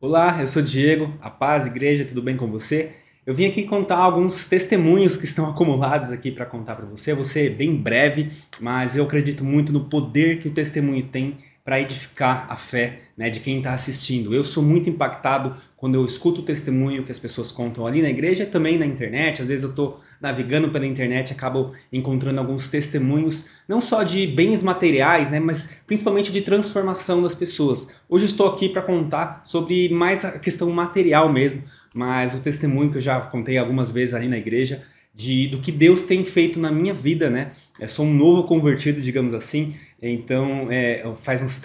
Olá, eu sou Diego, a paz, igreja, tudo bem com você? Eu vim aqui contar alguns testemunhos que estão acumulados aqui para contar para você. Vou ser bem breve, mas eu acredito muito no poder que o testemunho tem para edificar a fé, né, de quem está assistindo. Eu sou muito impactado quando eu escuto o testemunho que as pessoas contam ali na igreja e também na internet. Às vezes eu estou navegando pela internet e acabo encontrando alguns testemunhos, não só de bens materiais, né, mas principalmente de transformação das pessoas. Hoje eu estou aqui para contar sobre mais a questão material mesmo, mas o testemunho que eu já contei algumas vezes ali na igreja, do que Deus tem feito na minha vida, né? Eu sou um novo convertido, digamos assim, então faz uns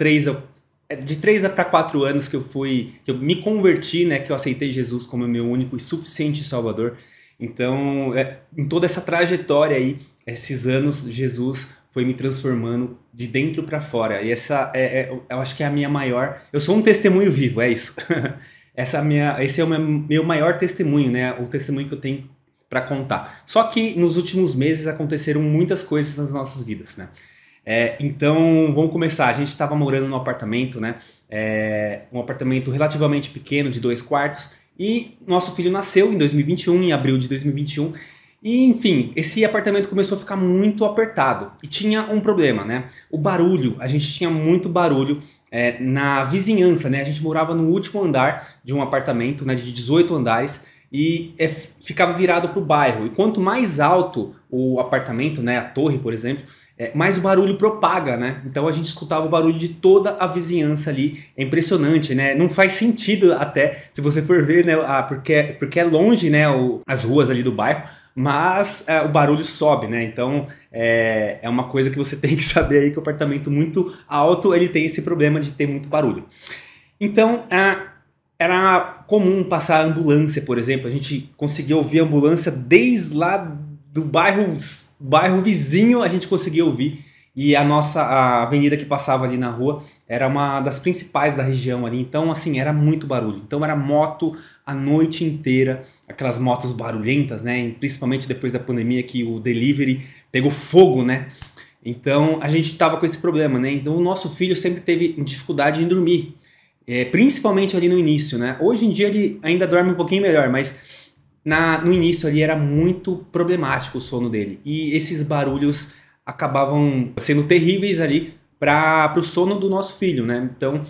de 3 para 4 anos que eu me converti, né? Que eu aceitei Jesus como meu único e suficiente Salvador. Então, em toda essa trajetória aí, esses anos, Jesus foi me transformando de dentro para fora. E eu acho que é a minha maior. Eu sou um testemunho vivo, é isso. Esse é o meu maior testemunho, né? O testemunho que eu tenho para contar. Só que nos últimos meses aconteceram muitas coisas nas nossas vidas, né? Então, vamos começar. A gente estava morando num apartamento, né? Um apartamento relativamente pequeno, de 2 quartos, e nosso filho nasceu em 2021, em abril de 2021. E, enfim, esse apartamento começou a ficar muito apertado. E tinha um problema, né? O barulho. A gente tinha muito barulho na vizinhança, né? A gente morava no último andar de um apartamento, né, de 18 andares, e ficava virado para o bairro. E quanto mais alto o apartamento, né, a torre, por exemplo, mais o barulho propaga, né? Então a gente escutava o barulho de toda a vizinhança ali. É impressionante, né? Não faz sentido até, se você for ver, né, porque é longe, né, as ruas ali do bairro, mas o barulho sobe, né? Então é uma coisa que você tem que saber aí, que o apartamento muito alto, ele tem esse problema de ter muito barulho. Então, era comum passar a ambulância, por exemplo. A gente conseguia ouvir a ambulância desde lá do bairro vizinho, a gente conseguia ouvir. E a avenida que passava ali na rua era uma das principais da região ali. Então, assim, era muito barulho. Então, era moto a noite inteira, aquelas motos barulhentas, né? Principalmente depois da pandemia, que o delivery pegou fogo, né? Então, a gente estava com esse problema, né? Então, o nosso filho sempre teve dificuldade em dormir. Principalmente ali no início, né? Hoje em dia ele ainda dorme um pouquinho melhor, mas no início ali era muito problemático o sono dele. E esses barulhos acabavam sendo terríveis ali para o sono do nosso filho, né? Então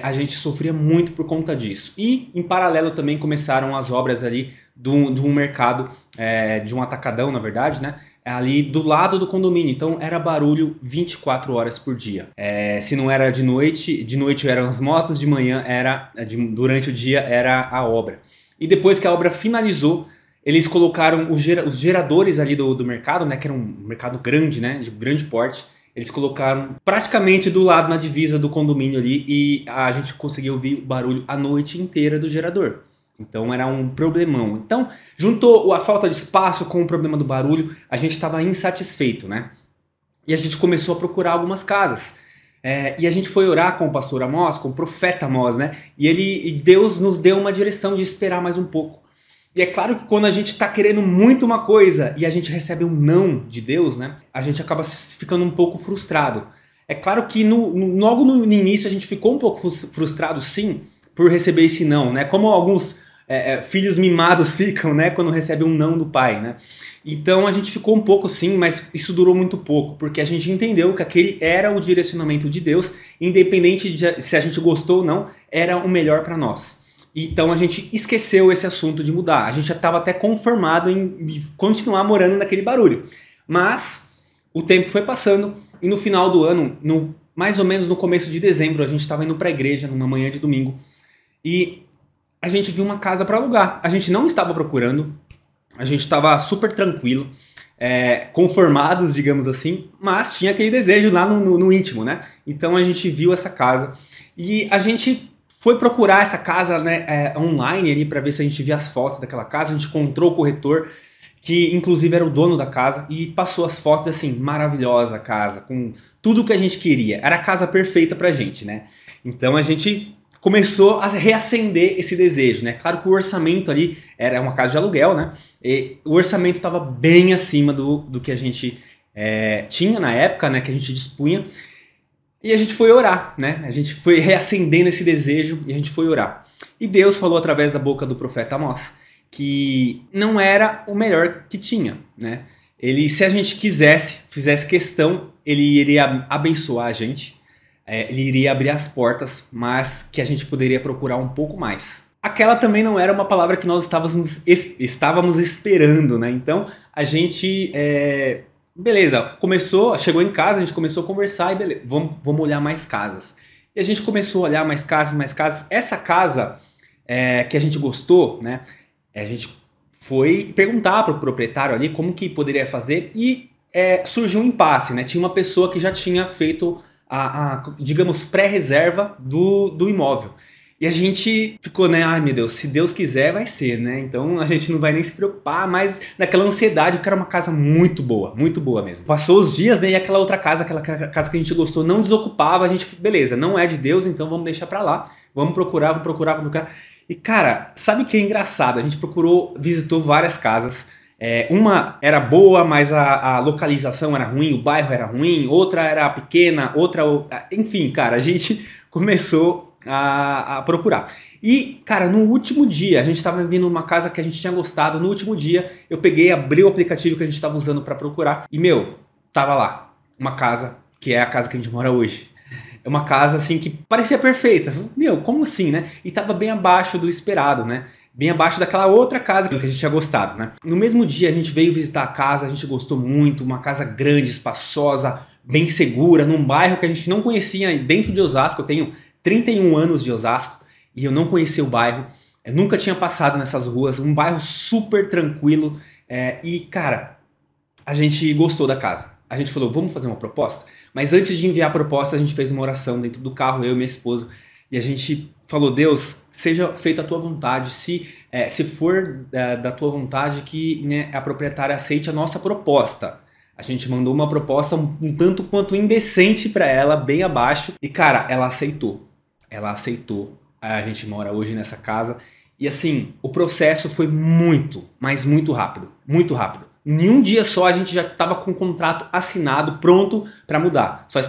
a gente sofria muito por conta disso. E em paralelo também começaram as obras ali de um mercado, de um atacadão, na verdade, né? Ali do lado do condomínio. Então era barulho 24 horas por dia. Se não era de noite eram as motos, de manhã durante o dia era a obra. E depois que a obra finalizou, eles colocaram os geradores ali do mercado, né? Que era um mercado grande, né? De grande porte. Eles colocaram praticamente do lado, na divisa do condomínio ali, e a gente conseguiu ouvir o barulho a noite inteira do gerador. Então era um problemão. Então, juntou a falta de espaço com o problema do barulho, a gente estava insatisfeito, né? E a gente começou a procurar algumas casas. E a gente foi orar com o pastor Amós, com o profeta Amós, né? E Deus nos deu uma direção de esperar mais um pouco. E é claro que quando a gente está querendo muito uma coisa e a gente recebe um não de Deus, né? A gente acaba ficando um pouco frustrado. É claro que logo no início a gente ficou um pouco frustrado, sim, por receber esse não, né? Como alguns filhos mimados ficam, né? Quando recebem um não do pai, né? Então a gente ficou um pouco sim, mas isso durou muito pouco, porque a gente entendeu que aquele era o direcionamento de Deus, independente de se a gente gostou ou não, era o melhor para nós. Então a gente esqueceu esse assunto de mudar. A gente já estava até conformado em continuar morando naquele barulho. Mas o tempo foi passando e no final do ano, mais ou menos no começo de dezembro, a gente estava indo para a igreja numa manhã de domingo e a gente viu uma casa para alugar. A gente não estava procurando, a gente estava super tranquilo, conformados, digamos assim, mas tinha aquele desejo lá no íntimo, né? Então a gente viu essa casa e a gente foi procurar essa casa, né, online ali para ver se a gente via as fotos daquela casa. A gente encontrou o corretor, que inclusive era o dono da casa, e passou as fotos, assim, maravilhosa a casa, com tudo que a gente queria. Era a casa perfeita pra gente, né? Então a gente começou a reacender esse desejo, né? Claro que o orçamento ali era uma casa de aluguel, né? E o orçamento estava bem acima do que a gente tinha na época, né? Que a gente dispunha. E a gente foi orar, né? A gente foi reacendendo esse desejo e a gente foi orar. E Deus falou através da boca do profeta Amós que não era o melhor que tinha, né? Ele, se a gente quisesse, fizesse questão, ele iria abençoar a gente, ele iria abrir as portas, mas que a gente poderia procurar um pouco mais. Aquela também não era uma palavra que nós estávamos esperando, né? Então a gente, beleza, chegou em casa, a gente começou a conversar e beleza, vamos olhar mais casas. E a gente começou a olhar mais casas, mais casas. Essa casa que a gente gostou, né? A gente foi perguntar para o proprietário ali como que poderia fazer e surgiu um impasse, né? Tinha uma pessoa que já tinha feito digamos, pré-reserva do imóvel. E a gente ficou, né? Ai meu Deus, se Deus quiser vai ser, né? Então a gente não vai nem se preocupar, mas naquela ansiedade, porque era uma casa muito boa mesmo. Passou os dias, né? E aquela casa que a gente gostou não desocupava, a gente, beleza, não é de Deus, então vamos deixar pra lá. Vamos procurar. E cara, sabe o que é engraçado? A gente visitou várias casas. Uma era boa, mas a localização era ruim, o bairro era ruim, outra era pequena, enfim, cara, a gente começou a procurar. E, cara, no último dia, a gente estava vendo uma casa que a gente tinha gostado, no último dia eu abri o aplicativo que a gente estava usando para procurar e, tava lá, uma casa que é a casa que a gente mora hoje. É uma casa, assim, que parecia perfeita. Como assim, né? E tava bem abaixo do esperado, né? Bem abaixo daquela outra casa que a gente tinha gostado, né? No mesmo dia a gente veio visitar a casa, a gente gostou muito, uma casa grande, espaçosa, bem segura, num bairro que a gente não conhecia dentro de Osasco. Eu tenho 31 anos de Osasco e eu não conhecia o bairro, eu nunca tinha passado nessas ruas, um bairro super tranquilo e, cara, a gente gostou da casa. A gente falou, vamos fazer uma proposta? Mas antes de enviar a proposta, a gente fez uma oração dentro do carro, eu e minha esposa, e a gente falou, Deus, seja feita a tua vontade, se for da tua vontade que, né, a proprietária aceite a nossa proposta. A gente mandou uma proposta um tanto quanto indecente para ela, bem abaixo, e cara, ela aceitou. Ela aceitou. A gente mora hoje nessa casa, e assim, o processo foi muito, mas muito rápido, muito rápido. Em um dia só a gente já estava com o contrato assinado, pronto para mudar. Só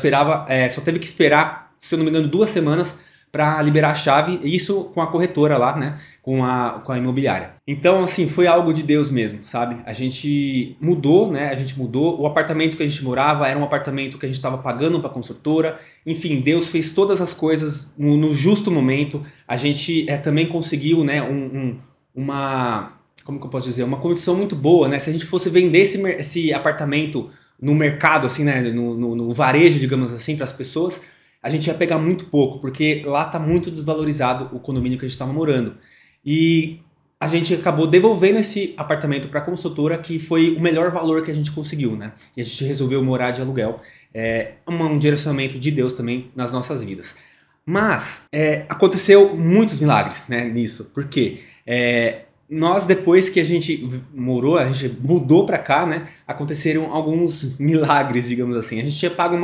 teve que esperar, se eu não me engano, 2 semanas para liberar a chave, isso com a corretora lá, né, com a imobiliária. Então, assim, foi algo de Deus mesmo, sabe? A gente mudou, né, o apartamento que a gente morava era um apartamento que a gente estava pagando para a construtora, enfim, Deus fez todas as coisas no justo momento. A gente também conseguiu, né, como que eu posso dizer, uma condição muito boa, né? Se a gente fosse vender esse apartamento no mercado, assim, né, no varejo, digamos assim, para as pessoas, a gente ia pegar muito pouco, porque lá tá muito desvalorizado o condomínio que a gente estava morando. E a gente acabou devolvendo esse apartamento para a construtora, que foi o melhor valor que a gente conseguiu, né? E a gente resolveu morar de aluguel. Um direcionamento de Deus também nas nossas vidas. Mas aconteceu muitos milagres, né, nisso. Por quê? Nós, depois que a gente mudou para cá, né, aconteceram alguns milagres, digamos assim. A gente tinha pago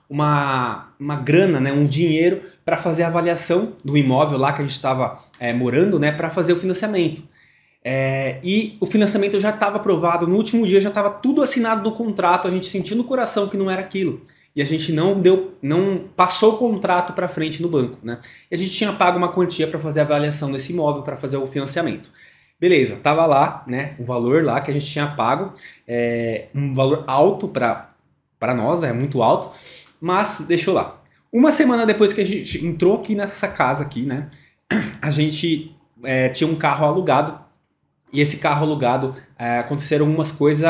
uma grana, né, um dinheiro para fazer a avaliação do imóvel lá que a gente estava morando, né, para fazer o financiamento. E o financiamento já estava aprovado, no último dia já estava tudo assinado no contrato, a gente sentiu no coração que não era aquilo. E a gente não passou o contrato para frente no banco, né? E a gente tinha pago uma quantia para fazer a avaliação desse imóvel, para fazer o financiamento. Beleza, tava lá, né, o valor lá que a gente tinha pago, um valor alto para nós, né, muito alto, mas deixou lá. Uma semana depois que a gente entrou aqui nessa casa aqui, né, a gente tinha um carro alugado, e esse carro alugado, aconteceram algumas coisas,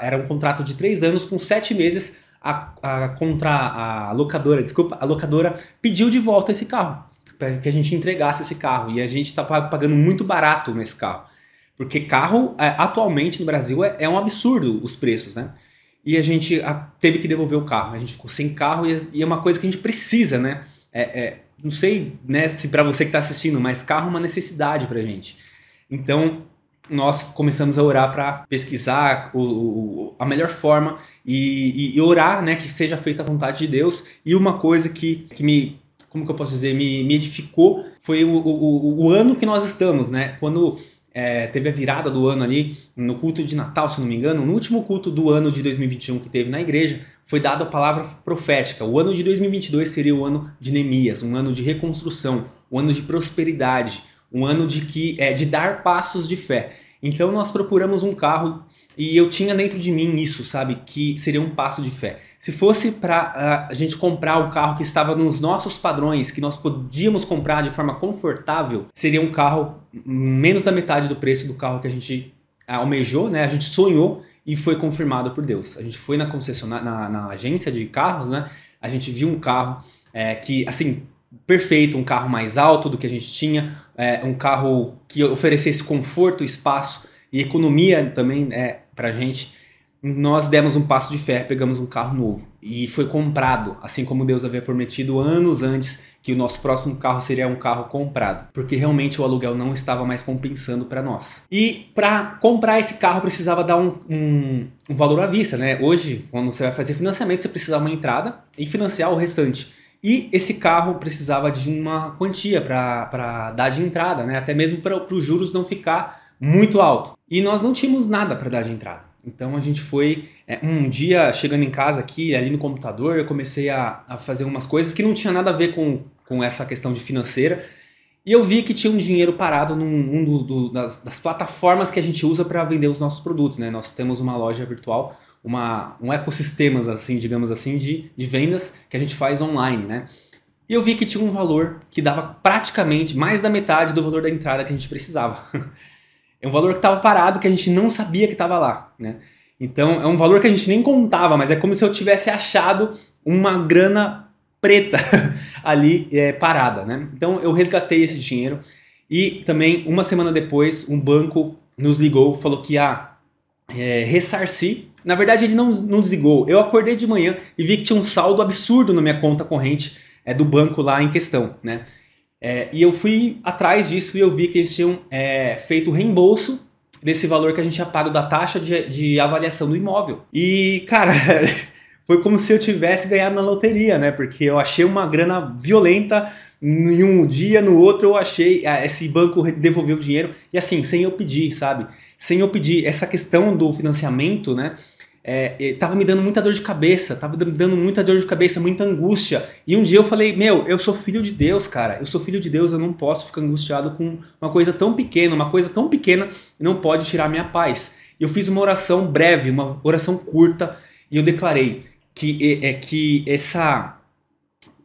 era um contrato de 3 anos com 7 meses, a locadora pediu de volta esse carro, para que a gente entregasse esse carro, e a gente está pagando muito barato nesse carro, porque carro atualmente no Brasil é um absurdo os preços, né? E a gente teve que devolver o carro, a gente ficou sem carro e é uma coisa que a gente precisa, né? Não sei, né, se para você que está assistindo, mas carro é uma necessidade pra gente. Então nós começamos a orar para pesquisar a melhor forma e orar, né, que seja feita a vontade de Deus. E uma coisa que me, como que eu posso dizer, me edificou foi o ano que nós estamos, né? Quando teve a virada do ano ali, no culto de Natal, se não me engano, no último culto do ano de 2021 que teve na igreja, foi dada a palavra profética. O ano de 2022 seria o ano de Neemias, um ano de reconstrução, um ano de prosperidade, um ano de dar passos de fé. Então nós procuramos um carro e eu tinha dentro de mim isso, sabe? Que seria um passo de fé. Se fosse para a gente comprar um carro que estava nos nossos padrões, que nós podíamos comprar de forma confortável, seria um carro menos da metade do preço do carro que a gente almejou, né? A gente sonhou e foi confirmado por Deus. A gente foi na concessionária, na agência de carros, né? A gente viu um carro que, assim, perfeito, um carro mais alto do que a gente tinha, um carro que oferecesse conforto, espaço e economia também pra gente. Nós demos um passo de fé, pegamos um carro novo e foi comprado, assim como Deus havia prometido anos antes que o nosso próximo carro seria um carro comprado, porque realmente o aluguel não estava mais compensando para nós. E para comprar esse carro precisava dar um valor à vista, né? Hoje, quando você vai fazer financiamento, você precisa dar uma entrada e financiar o restante. E esse carro precisava de uma quantia para dar de entrada, né? Até mesmo para os juros não ficar muito alto. E nós não tínhamos nada para dar de entrada. Então a gente foi, um dia chegando em casa aqui, ali no computador, eu comecei a fazer umas coisas que não tinha nada a ver com essa questão de financeira. E eu vi que tinha um dinheiro parado das plataformas que a gente usa para vender os nossos produtos, né? Nós temos uma loja virtual, um ecossistema, assim, digamos assim, de vendas que a gente faz online, né? E eu vi que tinha um valor que dava praticamente mais da metade do valor da entrada que a gente precisava. É um valor que estava parado, que a gente não sabia que estava lá, né? Então é um valor que a gente nem contava, mas é como se eu tivesse achado uma grana preta ali parada, né? Então eu resgatei esse dinheiro e também uma semana depois um banco nos ligou, falou que ia ressarcir. Na verdade ele não desligou, eu acordei de manhã e vi que tinha um saldo absurdo na minha conta corrente do banco lá em questão, né? E eu fui atrás disso e eu vi que eles tinham feito o reembolso desse valor que a gente tinha pago da taxa de avaliação do imóvel. E, cara, foi como se eu tivesse ganhado na loteria, né? Porque eu achei uma grana violenta em um dia, no outro eu achei, esse banco devolveu o dinheiro. E assim, sem eu pedir, sabe? Sem eu pedir. Essa questão do financiamento, né? Tava me dando muita dor de cabeça, muita angústia. E um dia eu falei, eu sou filho de Deus, cara. Eu sou filho de Deus, eu não posso ficar angustiado com uma coisa tão pequena não pode tirar minha paz. Eu fiz uma oração breve, uma oração curta, e eu declarei que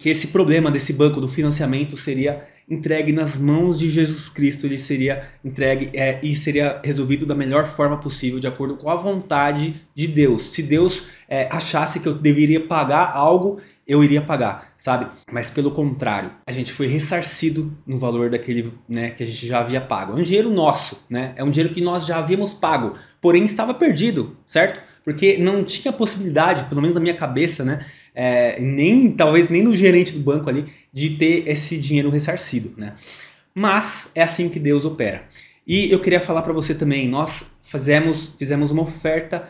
esse problema desse banco do financiamento seria entregue nas mãos de Jesus Cristo, ele seria entregue e seria resolvido da melhor forma possível, de acordo com a vontade de Deus. Se Deus achasse que eu deveria pagar algo, eu iria pagar, sabe? Mas pelo contrário, a gente foi ressarcido no valor daquele, né, que a gente já havia pago. É um dinheiro nosso, né? É um dinheiro que nós já havíamos pago, porém estava perdido, certo? Porque não tinha possibilidade, pelo menos na minha cabeça, né? Talvez nem no gerente do banco ali, de ter esse dinheiro ressarcido, né? Mas é assim que Deus opera. E eu queria falar para você também, nós fizemos uma oferta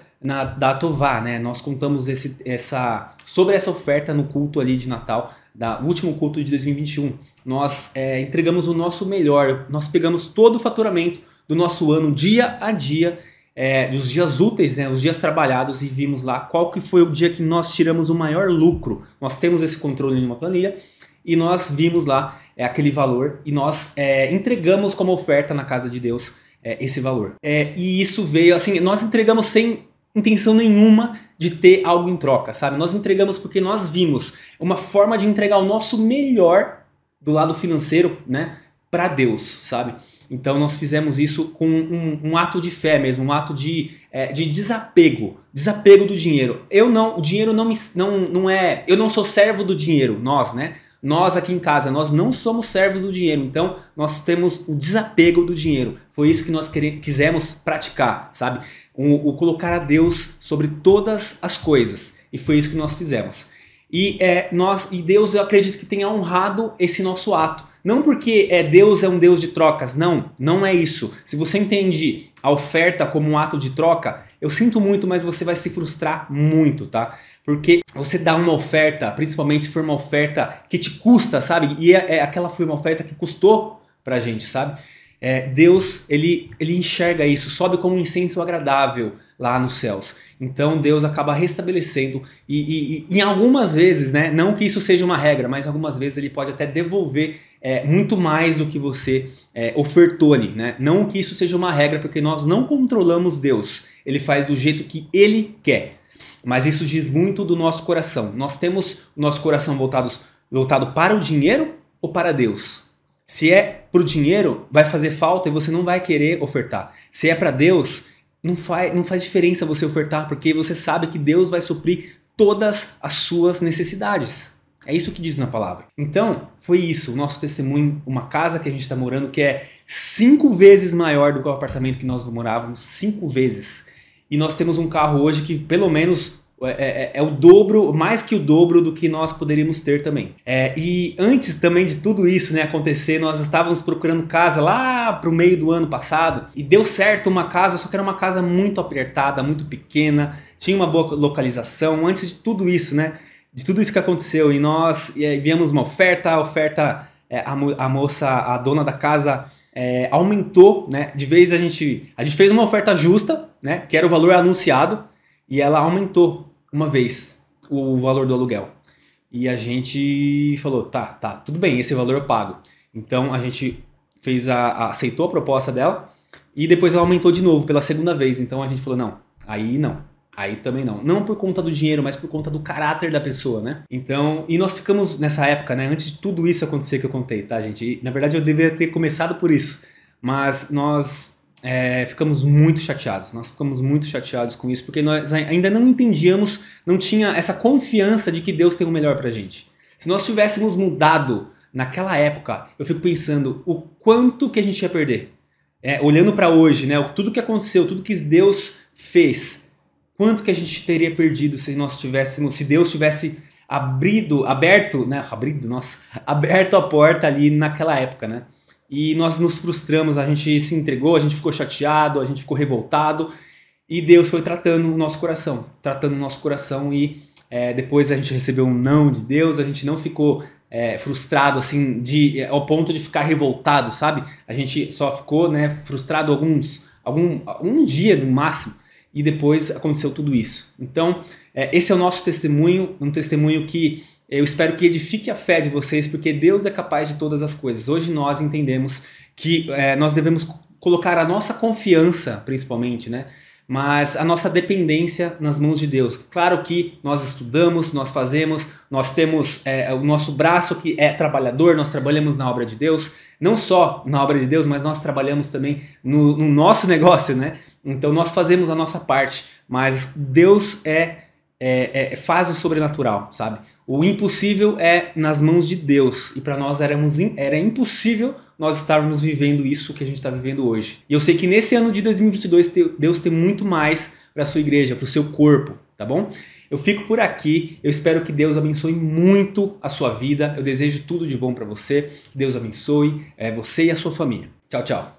da Tová, né? Nós contamos sobre essa oferta no culto ali de Natal, do último culto de 2021. Nós entregamos o nosso melhor, nós pegamos todo o faturamento do nosso ano, dia a dia, dos dias úteis, né, os dias trabalhados, e vimos lá qual que foi o dia que nós tiramos o maior lucro. Nós temos esse controle em uma planilha e nós vimos lá aquele valor e nós entregamos como oferta na casa de Deus esse valor. E isso veio assim, nós entregamos sem intenção nenhuma de ter algo em troca, sabe? Nós entregamos porque nós vimos uma forma de entregar o nosso melhor do lado financeiro, né, para Deus, sabe? Então nós fizemos isso com um ato de fé mesmo, um ato de desapego do dinheiro. O dinheiro não é, eu não sou servo do dinheiro, né? Nós aqui em casa, nós não somos servos do dinheiro, então nós temos o desapego do dinheiro. Foi isso que nós quisemos praticar, sabe? O colocar a Deus sobre todas as coisas, e foi isso que nós fizemos. E Deus, eu acredito que tenha honrado esse nosso ato. Não porque Deus é um Deus de trocas, não é isso. Se você entende a oferta como um ato de troca, eu sinto muito, mas você vai se frustrar muito, tá? Porque você dá uma oferta, principalmente se for uma oferta que te custa, sabe? E aquela foi uma oferta que custou pra gente, sabe? Deus, ele enxerga isso, sobe como um incenso agradável lá nos céus. Então Deus acaba restabelecendo e em algumas vezes, né, não que isso seja uma regra, mas algumas vezes ele pode até devolver muito mais do que você ofertou ali, né? Não que isso seja uma regra, porque nós não controlamos Deus. Ele faz do jeito que Ele quer. Mas isso diz muito do nosso coração. Nós temos o nosso coração voltado para o dinheiro ou para Deus? Se é para o dinheiro, vai fazer falta e você não vai querer ofertar. Se é para Deus, não faz diferença você ofertar, porque você sabe que Deus vai suprir todas as suas necessidades. É isso que diz na palavra. Então, foi isso, o nosso testemunho, uma casa que a gente está morando que é 5 vezes maior do que o apartamento que nós morávamos, 5 vezes. E nós temos um carro hoje que pelo menos é o dobro, mais que o dobro do que nós poderíamos ter também. E antes também de tudo isso, né, acontecer, nós estávamos procurando casa lá pro meio do ano passado e deu certo uma casa, só que era uma casa muito apertada, muito pequena, tinha uma boa localização. Antes de tudo isso, né, de tudo isso que aconteceu, e nós viemos uma oferta, a moça, a dona da casa aumentou, né, de vez a gente fez uma oferta justa, né, que era o valor anunciado, e ela aumentou uma vez o valor do aluguel. E a gente falou, tá, tudo bem, esse valor eu pago. Então a gente aceitou a proposta dela e depois ela aumentou de novo pela segunda vez. Então a gente falou, não, aí também não. Não por conta do dinheiro, mas por conta do caráter da pessoa, né? Então, e nós ficamos nessa época, né, antes de tudo isso acontecer que eu contei, tá, gente? E, na verdade eu deveria ter começado por isso, mas nós ficamos muito chateados. Nós ficamos muito chateados com isso, porque nós ainda não entendíamos, não tinha essa confiança de que Deus tem o melhor pra gente. Se nós tivéssemos mudado naquela época, eu fico pensando o quanto que a gente ia perder. Olhando pra hoje, né, tudo que aconteceu, tudo que Deus fez, quanto que a gente teria perdido se Deus tivesse aberto a porta ali naquela época, né? E nós nos frustramos, a gente se entregou, a gente ficou chateado, a gente ficou revoltado e Deus foi tratando o nosso coração e depois a gente recebeu um não de Deus, a gente não ficou frustrado assim ao ponto de ficar revoltado, sabe? A gente só ficou, né, frustrado algum dia no máximo e depois aconteceu tudo isso. Então esse é o nosso testemunho, um testemunho que eu espero que edifique a fé de vocês, porque Deus é capaz de todas as coisas. Hoje nós entendemos que nós devemos colocar a nossa confiança, principalmente, né? Mas a nossa dependência nas mãos de Deus. Claro que nós estudamos, nós fazemos, nós temos o nosso braço que é trabalhador, nós trabalhamos na obra de Deus, não só na obra de Deus, mas nós trabalhamos também no nosso negócio, né? Então nós fazemos a nossa parte, mas Deus faz o sobrenatural, sabe? O impossível é nas mãos de Deus, e para nós era impossível nós estarmos vivendo isso que a gente está vivendo hoje. E eu sei que nesse ano de 2022 Deus tem muito mais para a sua igreja, para o seu corpo, tá bom? Eu fico por aqui, eu espero que Deus abençoe muito a sua vida, eu desejo tudo de bom para você, que Deus abençoe você e a sua família. Tchau, tchau!